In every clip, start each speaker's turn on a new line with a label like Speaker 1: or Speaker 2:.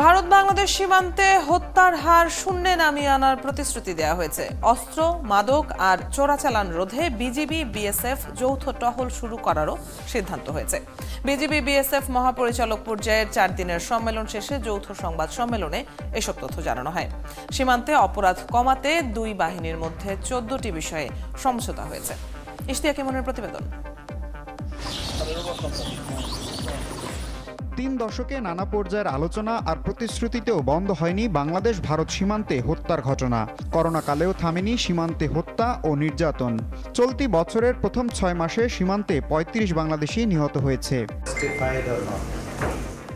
Speaker 1: ভারত বাংলাদেশ সীমান্তে হত্যার হার শূন্যে নামিয়ে আনার প্রতিশ্রুতি দেওয়া হয়েছে। অস্ত্র, মাদক আর চোরাচালান রোধে বিজিবি বিএসএফ যৌথ টহল শুরু করারও সিদ্ধান্ত হয়েছে। বিজিবি বিএসএফ মহাপরিচালক পর্যায়ের 4 দিনের সম্মেলন শেষে যৌথ সংবাদ সম্মেলনে এসব তথ্য জানানো হয়। সীমান্তে অপরাধ কমাতে দুই বাহিনীর মধ্যে 14টি বিষয়ে সমঝোতা হয়েছে। ইশতিয়াক ইমনের প্রতিবেদন।
Speaker 2: 3 দশকে নানা পর্যায়ের আলোচনা আর প্রতিশ্রুতিতেও বন্ধ হয়নি বাংলাদেশ ভারত সীমান্তে হত্যার ঘটনা। করোনাকালেও থামেনি সীমান্তে হত্যা ও নির্যাতন। চলতি বছরের প্রথম 6 মাসে সীমান্তে 35 বাংলাদেশি নিহত হয়েছে।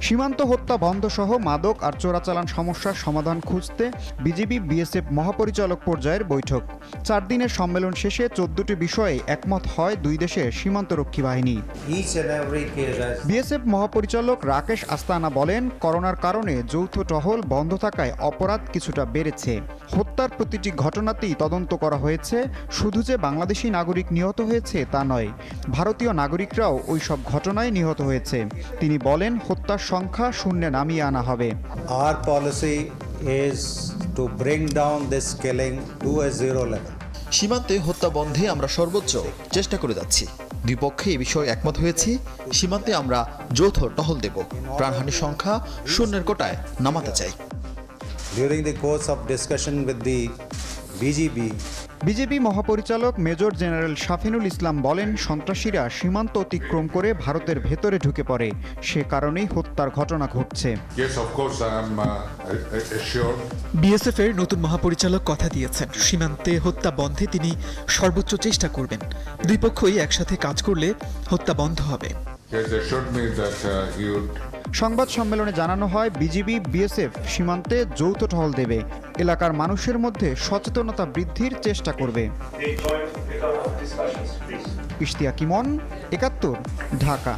Speaker 2: সীমান্ত হত্যা বন্ধ সহ মাদক আর চোরাচালান সমস্যার সমাধান খুঁজতে বিজিবি বিএসএফ মহাপরিচালক পর্যায়ের বৈঠক। 4 দিনের সম্মেলন শেষে 14টি বিষয়ে একমত হয় দুই দেশের সীমান্তরক্ষী বাহিনী। বিএসএফ মহাপরিচালক রাকেশ আস্তানা বলেন, করোনার কারণে যৌথ টহল বন্ধ থাকায় অপরাধ কিছুটা বেড়েছে। হত্যার প্রতিটি ঘটনাতেই তদন্ত করা হয়েছে। শুধু যে বাংলাদেশি নাগরিক নিহত হয়েছে তা নয়, ভারতীয় নাগরিকরাও ওই সব ঘটনায় নিহত হয়েছে। তিনি বলেন, হত্যার সংখ্যা শূন্যে নামিয়ে আনা হবে।
Speaker 3: Our policy is to bring down this killing to a zero level.
Speaker 4: সীমান্তে হত্যা বন্ধে আমরা সর্বোচ্চ চেষ্টা করে যাচ্ছি। দুই পক্ষে এই বিষয়ে একমত হয়েছি। সীমান্তে আমরা যৌথ টহল দেব। প্রাণহানির সংখ্যা শূন্যের কোটায় নামাতে চাই।
Speaker 3: During the course of discussion with the
Speaker 2: BJP মহাপরিচালক মেজর জেনারেল শাফিনুল ইসলাম বলেন, সন্ত্রাসীরা সীমান্ত অতিক্রম করে ভারতের ভেতরে ঢুকে পড়ে। সে কারণেই হত্যার ঘটনা ঘটছে।
Speaker 5: বিএসএফ এর নতুন মহাপরিচালক কথা দিয়েছেন, সীমান্তে হত্যা বন্ধে তিনি সর্বোচ্চ চেষ্টা করবেন। দুই পক্ষই একসাথে কাজ করলে হত্যা বন্ধ হবে।
Speaker 2: সংবাদ সম্মেলনে জানানো হয়, বিজিবি বিএসএফ সীমান্তে যৌথ টহল দেবে, এলাকার মানুষের মধ্যে সচেতনতা বৃদ্ধির চেষ্টা করবে। ইশতিয়াক ইমন, 71, ঢাকা।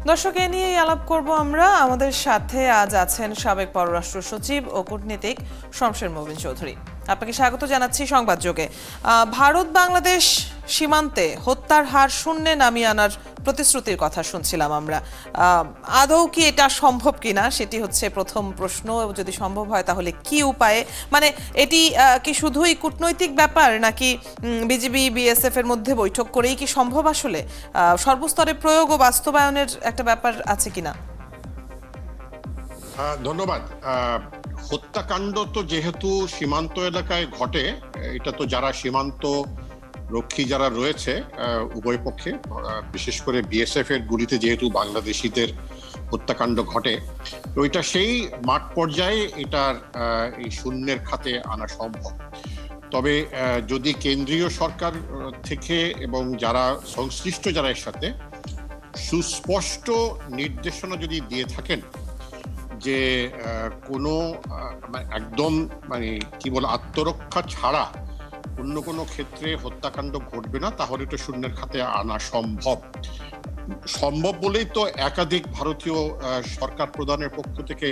Speaker 1: দর্শক, এ নিয়েই আলাপ করব আমরা। আমাদের সাথে আজ আছেন সাবেক পররাষ্ট্র সচিব ও কূটনীতিক শমশের মোবিন চৌধুরী। আপনাকে স্বাগত জানাচ্ছি সংবাদযোগে। ভারত বাংলাদেশ সীমান্তে হত্যার হার শূন্যে নামিয়ে আনার প্রতিশ্রুতির কথা শুনছিলাম আমরা। আদৌ কি এটা সম্ভব কিনা সেটি হচ্ছে প্রথম প্রশ্ন। যদি সম্ভব হয় তাহলে কি উপায়ে, মানে এটি কি শুধুই কূটনৈতিক ব্যাপার নাকি বিজিবি বিএসএফ এর মধ্যে বৈঠক করেই কি সম্ভব? আসলে সর্বস্তরে প্রয়োগ ও বাস্তবায়নের একটা ব্যাপার আছে কিনা?
Speaker 6: ধন্যবাদ। হত্যাকাণ্ড তো যেহেতু সীমান্ত এলাকায় ঘটে, এটা তো যারা সীমান্ত রক্ষী যারা রয়েছে উভয় পক্ষে, বিশেষ করে বিএসএফ এর গুলিতে যেহেতু বাংলাদেশিদের হত্যাকাণ্ড ঘটে, তো এটা সেই মাঠ পর্যায়ে এটার এই শূন্যের খাতে আনা সম্ভব। তবে যদি কেন্দ্রীয় সরকার থেকে এবং যারা সংশ্লিষ্ট যারা এর সাথে সুস্পষ্ট নির্দেশনা যদি দিয়ে থাকেন যে কোনো একদম কি বলে আত্মরক্ষা ছাড়া অন্য কোনো ক্ষেত্রে হত্যাকাণ্ড ঘটবে না, তাহলে তো শূন্যের খাতে আনা সম্ভব বলেই তো একাধিক ভারতীয় সরকার প্রধানের পক্ষ থেকে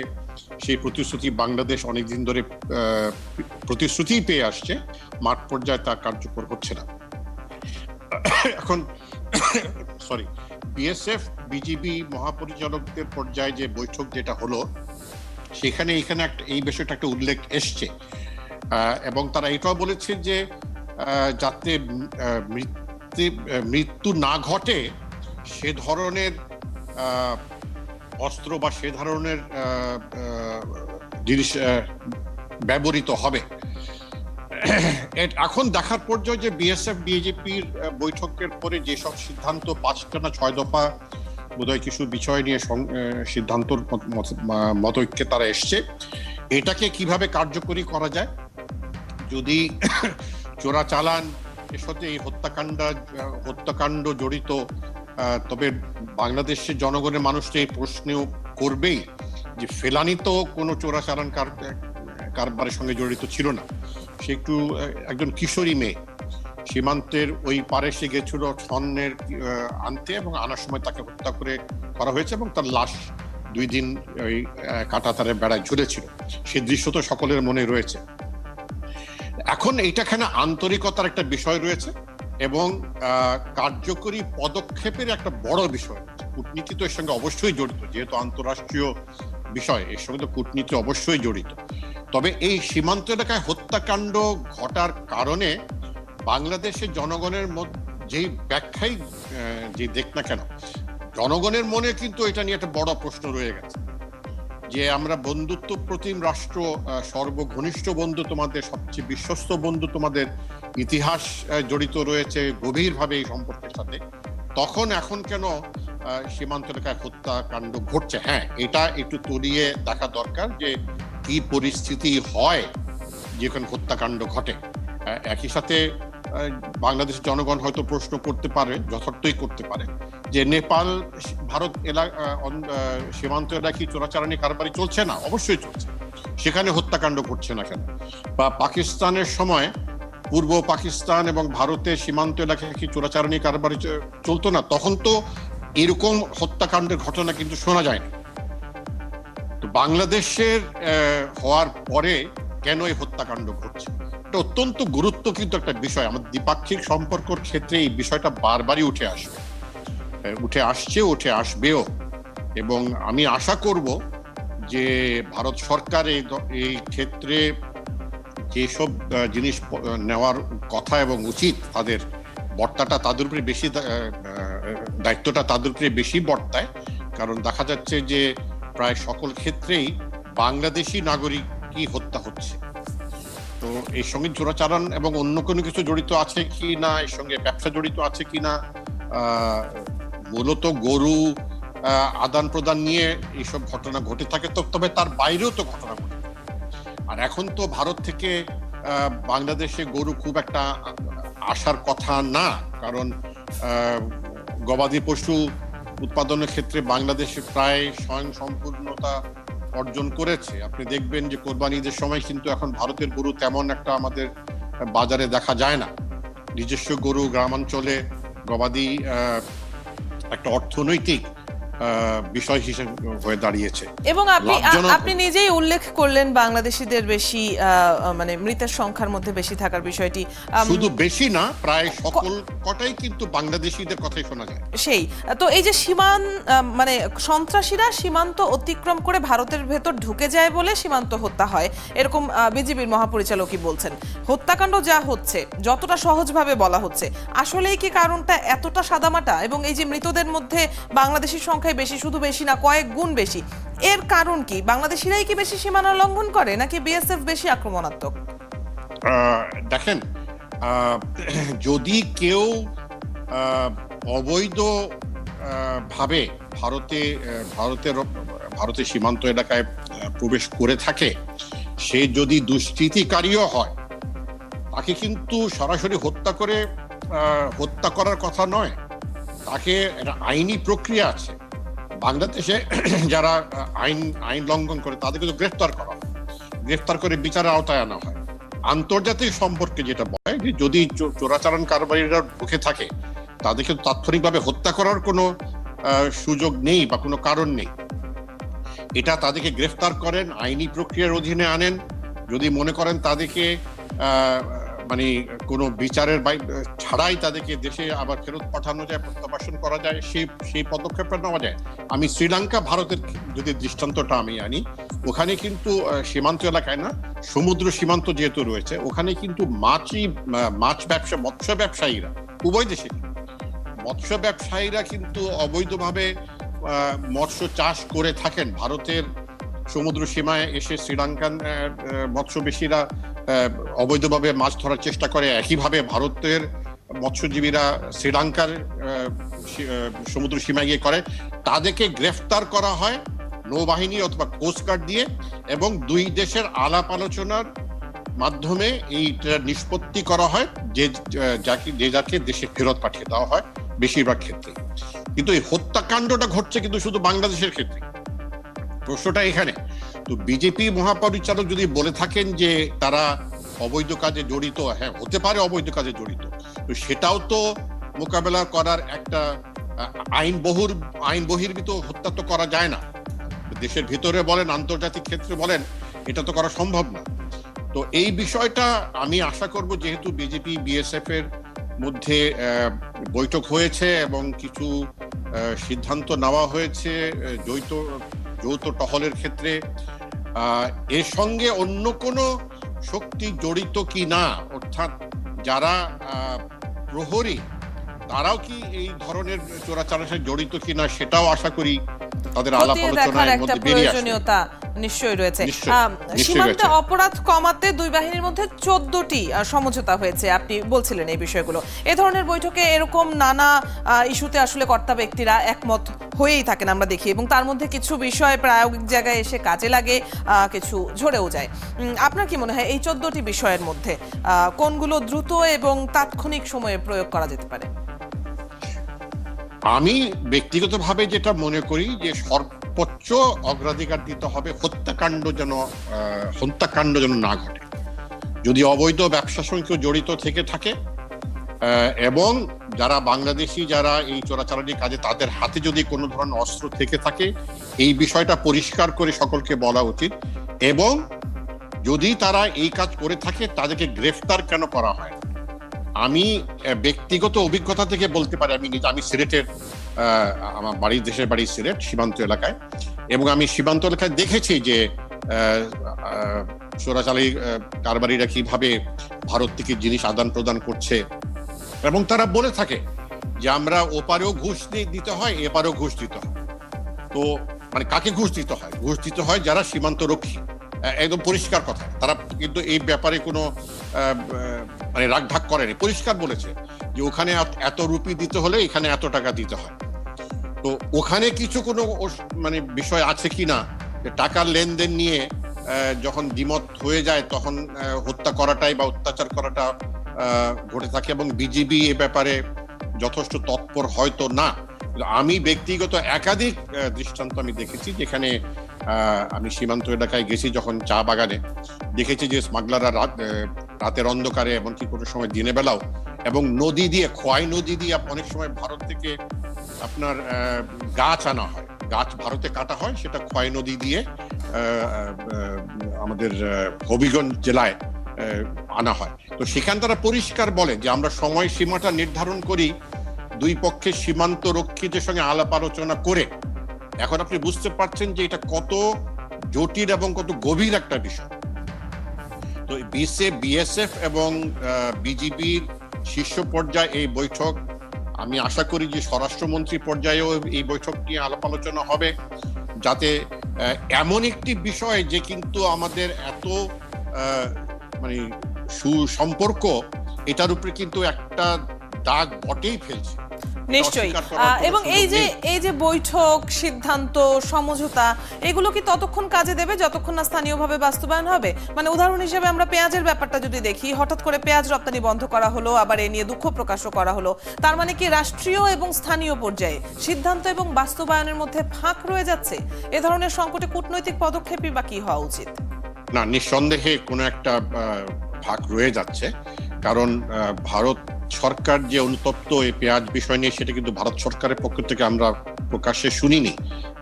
Speaker 6: সেই প্রতিশ্রুতি বাংলাদেশ অনেকদিন ধরে প্রতিশ্রুতি পেয়ে আসছে। মাঠ পর্যায়ে তা কার্যকর হচ্ছে না। এখন বিএসএফ বিজিবি মহাপরিচালকদের পর্যায়ে যে বৈঠক যেটা হলো, সেখানে এই বিষয়টা একটা উল্লেখ এসছে এবং তারা এটাও বলেছে যে যাতে মৃত্যু না ঘটে সে ধরনের অস্ত্র বা সে ধরনের জিনিস ব্যবহৃত হবে। এখন দেখার পর্যায়ে যে বিএসএফ বিজেপির বৈঠকের পরে যেসব সিদ্ধান্ত 5টা না 6 দফা বোধহয় কিছু বিষয় নিয়ে সিদ্ধান্তর মতৈক্যে তারা এসছে, এটাকে কিভাবে কার্যকরী করা যায়। যদি চোরাচালান এর সাথে এই হত্যাকাণ্ড জড়িত, তবে বাংলাদেশের জনগণের মানুষ তো এই প্রশ্নেও করবেই যে ফেলানি তো কোনো চোরাচালান কারবারের সঙ্গে জড়িত ছিল না। সে একজন কিশোরী মেয়ে, সীমান্তের ওই পারে সে গেছিল স্বর্ণের আনতে এবং আনার সময় তাকে হত্যা করা হয়েছে এবং তার লাশ 2 দিন ওই কাঁটাতারের বেড়ায় ঝুলেছিল। সে দৃশ্য তো সকলের মনে রয়েছে। এখন এইটাখানে আন্তরিকতার একটা বিষয় রয়েছে এবং কার্যকরী পদক্ষেপের একটা বড় বিষয় রয়েছে। কূটনীতি তো এর সঙ্গে অবশ্যই জড়িত, যেহেতু আন্তঃরাষ্ট্রীয় বিষয়, এর সঙ্গে তো কূটনীতি অবশ্যই জড়িত। তবে এই সীমান্ত এলাকায় হত্যাকাণ্ড ঘটার কারণে বাংলাদেশের জনগণের যেই ব্যাখ্যাই যে দেখ না কেন, জনগণের মনে কিন্তু এটা নিয়ে একটা বড় প্রশ্ন রয়ে গেছে যে আমরা বন্ধুত্ব প্রতিম রাষ্ট্র, সর্বঘনিষ্ঠ বন্ধু তোমাদের, সবচেয়ে বিশ্বস্ত বন্ধু তোমাদের, ইতিহাস জড়িত রয়েছে গভীরভাবে এই সম্পর্কের সাথে, তখন এখন কেন সীমান্ত এলাকায় হত্যাকাণ্ড ঘটছে? হ্যাঁ, এটা একটু তলিয়ে দেখা দরকার যে কি পরিস্থিতি হয় যেখানে হত্যাকাণ্ড ঘটে। একই সাথে বাংলাদেশের জনগণ হয়তো প্রশ্ন করতে পারে, যথার্থই করতে পারে, যে নেপাল ভারত সীমান্ত এলাকায় চোরাচালানি কারবারি চলছে না? অবশ্যই চলছে। সেখানে হত্যাকাণ্ড ঘটছে না কেন? বা পাকিস্তানের সময় পূর্ব পাকিস্তান এবং ভারতের সীমান্ত এলাকায় কি চোরাচালানি কারবারি চলতো না? তখন তো এরকম হত্যাকাণ্ডের ঘটনা কিন্তু শোনা যায় না। তো বাংলাদেশের হওয়ার পরে কেন এই হত্যাকাণ্ড ঘটছে? এটা অত্যন্ত গুরুত্ব কিন্তু একটা বিষয়। আমাদের দ্বিপাক্ষিক সম্পর্কের ক্ষেত্রে এই বিষয়টা বারবারই উঠে আসছে, উঠে আসবেও। এবং আমি আশা করব যে ভারত সরকার এই ক্ষেত্রে যেসব জিনিস নেওয়ার কথা এবং উচিত, তাদের বর্তাটা তাদের উপরে বেশি, দায়িত্বটা তাদের উপরে বেশি বর্তায়। কারণ দেখা যাচ্ছে যে প্রায় সকল ক্ষেত্রেই বাংলাদেশি নাগরিকই হত্যা হচ্ছে। তো এর সঙ্গে চোরাচালান এবং অন্য কোনো কিছু জড়িত আছে কি না, এর সঙ্গে ব্যবসা জড়িত আছে কি না, মূলত গরু আদান প্রদান নিয়ে এইসব ঘটনা ঘটে থাকে, তবে তার বাইরেও তো ঘটনা ঘটে। আর এখন তো ভারত থেকে বাংলাদেশে গরু খুব একটা আসার কথা না, কারণ গবাদি পশু উৎপাদনের ক্ষেত্রে বাংলাদেশে প্রায় স্বয়ং সম্পূর্ণতা অর্জন করেছে। আপনি দেখবেন যে কোরবানি ঈদের সময় কিন্তু এখন ভারতের গরু তেমন একটা আমাদের বাজারে দেখা যায় না। নিজস্ব গরু গ্রামাঞ্চলে গবাদি একটা অর্থনৈতিক বিষয় হিসেবে হয়ে দাঁড়িয়েছে।
Speaker 1: এবং আপনি নিজেই উল্লেখ করলেন বাংলাদেশিদের বেশি, মানে মৃতের সংখ্যার মধ্যে বেশি থাকার বিষয়টি।
Speaker 6: শুধু বেশি না, প্রায় সকল কটাই কিন্তু বাংলাদেশিদের কথাই শোনা যায়।
Speaker 1: সেই তো এই যে মানে সন্ত্রাসীরা সীমান্ত অতিক্রম করে ভারতের ভেতর ঢুকে যায় বলে সীমান্ত হত্যা হয়, এরকম বিজিবির মহাপরিচালকই বলছেন। হত্যাকাণ্ড যা হচ্ছে, যতটা সহজভাবে বলা হচ্ছে, আসলেই কি কারণটা এতটা সাদামাটা? এবং এই যে মৃতদের মধ্যে বাংলাদেশির সংখ্যা বেশি, শুধু বেশি না, কয়েক গুণ বেশি, এর কারণ কি? বাংলাদেশিরাই কি বেশি সীমানা লঙ্ঘন করে, নাকি বিএসএফ বেশি আক্রমণাত্মক?
Speaker 6: দেখেন, যদি কেউ অবৈধ ভাবে ভারতের সীমান্ত এলাকায় প্রবেশ করে থাকে, সে যদি দুষ্কৃতিকারীও হয়, তাকে কিন্তু সরাসরি হত্যা করার কথা নয়। তাকে একটা আইনি প্রক্রিয়া আছে। বাংলাদেশে যারা আইন লঙ্ঘন করে তাদেরকে তো গ্রেফতার করে বিচারের আওতায় আনা হয়। আন্তর্জাতিক সম্পর্কে যেটা বলে যে যদি চোরাচালান কারবারিরা ঢুকে থাকে, তাদেরকে তাৎক্ষণিকভাবে হত্যা করার কোনো সুযোগ নেই বা কোনো কারণ নেই। এটা তাদেরকে গ্রেফতার করেন, আইনি প্রক্রিয়ার অধীনে আনেন। যদি মনে করেন তাদেরকে মানে কোনো বিচারের ছাড়াই তাদেরকে দেশে আবার ফেরত পাঠানো যায়, প্রত্যাবাসন করা যায়, সেই পদক্ষেপটা নেওয়া যায়। আমি শ্রীলঙ্কা ভারতের যদি দৃষ্টান্তটা আমি আনি, ওখানে কিন্তু সীমান্ত এলাকায় না, সমুদ্র সীমান্ত যেহেতু রয়েছে, ওখানে কিন্তু মৎস্য ব্যবসায়ীরা, উভয় দেশে মৎস্য ব্যবসায়ীরা কিন্তু অবৈধভাবে মৎস্য চাষ করে থাকেন। ভারতের সমুদ্র সীমায় এসে শ্রীলঙ্কান মৎস্যবেশীরা অবৈধভাবে মাছ ধরার চেষ্টা করে। একইভাবে ভারতের মৎস্যজীবীরা শ্রীলঙ্কার সমুদ্র সীমায় গিয়ে করে। তাদেরকে গ্রেফতার করা হয় নৌবাহিনী অথবা কোস্টগার্ড দিয়ে, এবং দুই দেশের আলাপ আলোচনার মাধ্যমে এইটা নিষ্পত্তি করা হয় যে যাকে দেশে ফেরত পাঠিয়ে দেওয়া হয় বেশিরভাগ ক্ষেত্রে। কিন্তু এই হত্যাকাণ্ডটা ঘটছে কিন্তু শুধু বাংলাদেশের ক্ষেত্রে। প্রশ্নটা এখানে। তো বিজেপি মহাপরিচালক যদি বলে থাকেন যে তারা অবৈধ কাজে জড়িত, হ্যাঁ হতে পারে অবৈধ কাজে জড়িত, তো সেটাও তো মোকাবেলা করার একটা আইন বহির্ভূত হত্যা তো করা যায় না। দেশের ভিতরে বলেন, আন্তর্জাতিক ক্ষেত্রে বলেন, এটা তো করা সম্ভব না। তো এই বিষয়টা আমি আশা করব, যেহেতু বিজেপি বিএসএফ এর মধ্যে বৈঠক হয়েছে এবং কিছু সিদ্ধান্ত নেওয়া হয়েছে যৌথ টহলের ক্ষেত্রে, এর সঙ্গে অন্য কোনো শক্তি জড়িত কি না, অর্থাৎ যারা প্রহরী তারাও কি এই ধরনের চোরাচালানের সাথে জড়িত কিনা সেটাও আশা করি তাদের আলাপ
Speaker 1: খতিয়ে দেখার
Speaker 6: আলোচনার
Speaker 1: একটা
Speaker 6: মধ্যে বেরিয়ে আসবে।
Speaker 1: প্রয়োজনীয়তা নিশ্চয়ই রয়েছে।
Speaker 6: নিশ্চয়ই
Speaker 1: সীমান্তে
Speaker 6: রয়েছে।
Speaker 1: অপরাধ কমাতে দুই বাহিনীর মধ্যে 14টি সমঝোতা হয়েছে, আপনি বলছিলেন এই বিষয়গুলো। এ ধরনের বৈঠকে এরকম নানা ইস্যুতে আসলে কর্তা ব্যক্তিরা একমত হয়েই থাকেন আমরা দেখি, এবং তার মধ্যে কিছু বিষয় প্রায়োগিক জায়গায় এসে কাজে লাগে, কিছু ঝরেও যায়। আপনার কি মনে হয় এই 14টি বিষয়ের মধ্যে কোনগুলো দ্রুত এবং তাৎক্ষণিক সময়ে প্রয়োগ করা যেতে পারে?
Speaker 6: আমি ব্যক্তিগতভাবে যেটা মনে করি যে সর্বোচ্চ অগ্রাধিকার দিতে হবে হত্যাকাণ্ড যেন না ঘটে। যদি অবৈধ ব্যবসার সঙ্গে কেউ জড়িত থেকে থাকে এবং যারা বাংলাদেশি যারা এই চোরাচালানি কাজে তাদের হাতে যদি কোনো ধরনের অস্ত্র থেকে থাকে, এই বিষয়টা পরিষ্কার করে সকলকে বলা উচিত। এবং যদি তারা এই কাজ করে থাকে তাদেরকে গ্রেফতার কেন করা হয়। আমি ব্যক্তিগত অভিজ্ঞতা থেকে বলতে পারি, আমি সিলেটের, আমার দেশের বাড়ি সিলেট সীমান্ত এলাকায়, এবং আমি সীমান্ত এলাকায় দেখেছি যে চোরাচালানি কারবারিরা কিভাবে ভারত থেকে জিনিস আদান প্রদান করছে, এবং তারা বলে থাকে যে আমরা ওপারেও ঘুষ দিতে হয়, এপারেও ঘুষ দিতে হয়। তো মানে কাকে ঘুষ দিতে হয়? ঘুষ দিতে হয় যারা সীমান্ত রক্ষী, একদম পরিষ্কার কথা। তারা কিন্তু এই ব্যাপারে কোনো মানে রাগঢাক করেনি, পরিষ্কার বলেছে যে ওখানে এত রুপি দিতে হলে এখানে এত টাকা দিতে হয়। তো ওখানে কিছু কোনো মানে বিষয় আছে কিনা যে টাকার লেনদেন নিয়ে যখন দ্বিমত হয়ে যায় তখন হত্যা করাটাই বা অত্যাচার করাটা ঘটে থাকে, এবং বিজিবি এ ব্যাপারে যথেষ্ট তৎপর হয়তো না। আমি ব্যক্তিগত একাধিক দৃষ্টান্ত আমি দেখেছি যেখানে আমি সীমান্ত এলাকায় গেছি, যখন চা বাগানে দেখেছি যে স্মাগলাররা রাতের অন্ধকারে, এমনকি কোনো সময় দিনের বেলাও, এবং নদী দিয়ে, খোয়াই নদী দিয়ে অনেক সময় ভারত থেকে আপনার গাছ আনা হয়, গাছ ভারতে কাটা হয়, সেটা খোয়াই নদী দিয়ে আমাদের হবিগঞ্জ জেলায় আনা হয়। তো সেখানে তারা পরিষ্কার বলে যে আমরা সময় সীমাটা নির্ধারণ করি দুই পক্ষের সীমান্ত রক্ষীদের সঙ্গে আলাপ আলোচনা করে। এখন আপনি বুঝতে পারছেন যে এটা কত জটিল এবং কত গভীর একটা বিষয়। তো বিএসএফ এবং বিজিবির শীর্ষ পর্যায়ে এই বৈঠক, আমি আশা করি যে স্বরাষ্ট্রমন্ত্রী পর্যায়েও এই বৈঠক নিয়ে আলাপ আলোচনা হবে, যাতে এমন একটি বিষয় যে কিন্তু আমাদের এত মানে সুসম্পর্ক, এটার উপরে কিন্তু একটা দাগ বটেই ফেলছে।
Speaker 1: নিশ্চয়ই। এবং এই যে বৈঠক, সিদ্ধান্ত, সমঝোতা, এগুলো কি ততক্ষণ কাজে দেবে যতক্ষণ না স্থানীয়ভাবে বাস্তবায়ন হবে? মানে উদাহরণ হিসেবে আমরা পেঁয়াজের ব্যাপারটা যদি দেখি, হঠাৎ করে পেঁয়াজ রপ্তানি বন্ধ করা হলো, আবার এ নিয়ে দুঃখ প্রকাশও করা হলো। তার মানে কি রাষ্ট্রীয় এবং স্থানীয় পর্যায়ে সিদ্ধান্ত এবং বাস্তবায়নের মধ্যে ফাঁক রয়ে যাচ্ছে? এ ধরনের সংকটে কূটনৈতিক পদক্ষেপই বা কি হওয়া উচিত?
Speaker 6: না, নিঃসন্দেহে কোনো একটা ফাঁক রয়ে যাচ্ছে, কারণ ভারত সরকার যে অনুতপ্ত এই পেঁয়াজ বিষয় নিয়ে, সেটা কিন্তু ভারত সরকারের পক্ষ থেকে আমরা প্রকাশ্যে শুনিনি।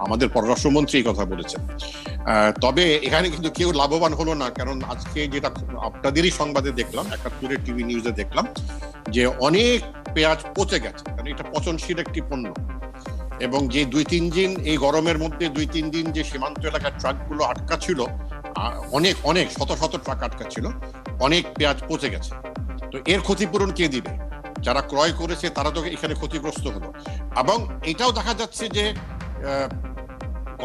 Speaker 6: আমাদের পররাষ্ট্রমন্ত্রী এই কথা বলেছেন। তবে এখানে কিন্তু কেউ লাভবান হলো না, কারণ আজকে যেটা আপনাদেরই সংবাদে দেখলাম, 71 টিভি নিউজে দেখলাম যে অনেক পেঁয়াজ পচে গেছে, কারণ এটা পচনশীল একটি পণ্য। এবং যে 2-3 দিন এই গরমের মধ্যে 2-3 দিন যে সীমান্ত এলাকার ট্রাকগুলো আটকা ছিল, অনেক শত শত ট্রাক আটকা ছিল, অনেক পেঁয়াজ পচে গেছে। তো এর ক্ষতিপূরণ কে দিবে? যারা ক্রয় করেছে তারা তো এখানে ক্ষতিগ্রস্ত হলো। এবং এটাও দেখা যাচ্ছে যে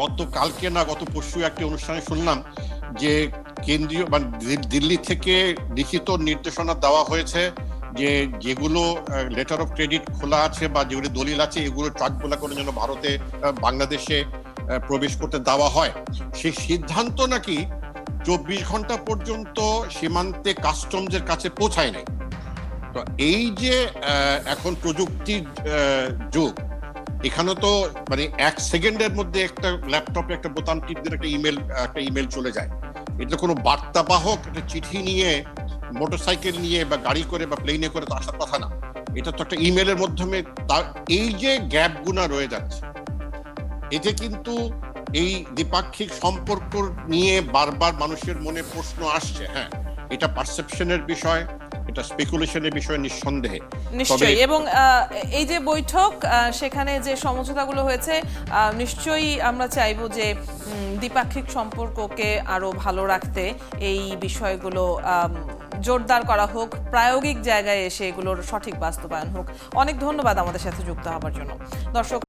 Speaker 6: গতকালকে না গত পরশু একটি অনুষ্ঠানে শুনলাম যে কেন্দ্রীয় মানে দিল্লি থেকে লিখিত নির্দেশনা দেওয়া হয়েছে যে যেগুলো লেটার অফ ক্রেডিট খোলা আছে বা যেগুলো দলিল আছে, এগুলো ট্রাকগুলো করে যেন ভারতে বাংলাদেশে প্রবেশ করতে দেওয়া হয়। সেই সিদ্ধান্ত নাকি 24 ঘন্টা পর্যন্ত সীমান্তে কাস্টমসের কাছে পৌঁছায় নাই। তো এই যে এখন প্রযুক্তির যুগ, এখানে তো মানে 1 সেকেন্ডের মধ্যে একটা ল্যাপটপে একটা বোতাম টিপ দিলে একটা ইমেল চলে যায়। এটা কোনো বার্তাবাহক একটা চিঠি নিয়ে, মোটরসাইকেল নিয়ে বা গাড়ি করে বা প্লেনে করে তো আসার কথা না। এটা তো একটা ইমেলের মাধ্যমে। এই যে গ্যাপগুলো রয়ে যাচ্ছে, এতে কিন্তু এই দ্বিপাক্ষিক সম্পর্ক নিয়ে বারবার মানুষের মনে প্রশ্ন আসছে। হ্যাঁ, এটা পারসেপশনের বিষয়, এটা স্পেকুলেশনের বিষয় নিঃসন্দেহে।
Speaker 1: নিশ্চয়ই, এবং এই যে বৈঠক সেখানে যে সমঝোতাগুলো হয়েছে নিশ্চয়ই আমরা চাইবো যে দ্বিপাক্ষিক সম্পর্ককে আরো ভালো রাখতে এই বিষয়গুলো জোরদার করা হোক, প্রায়োগিক জায়গায় এসে এগুলোর সঠিক বাস্তবায়ন হোক। অনেক ধন্যবাদ আমাদের সাথে যুক্ত হওয়ার জন্য। দর্শক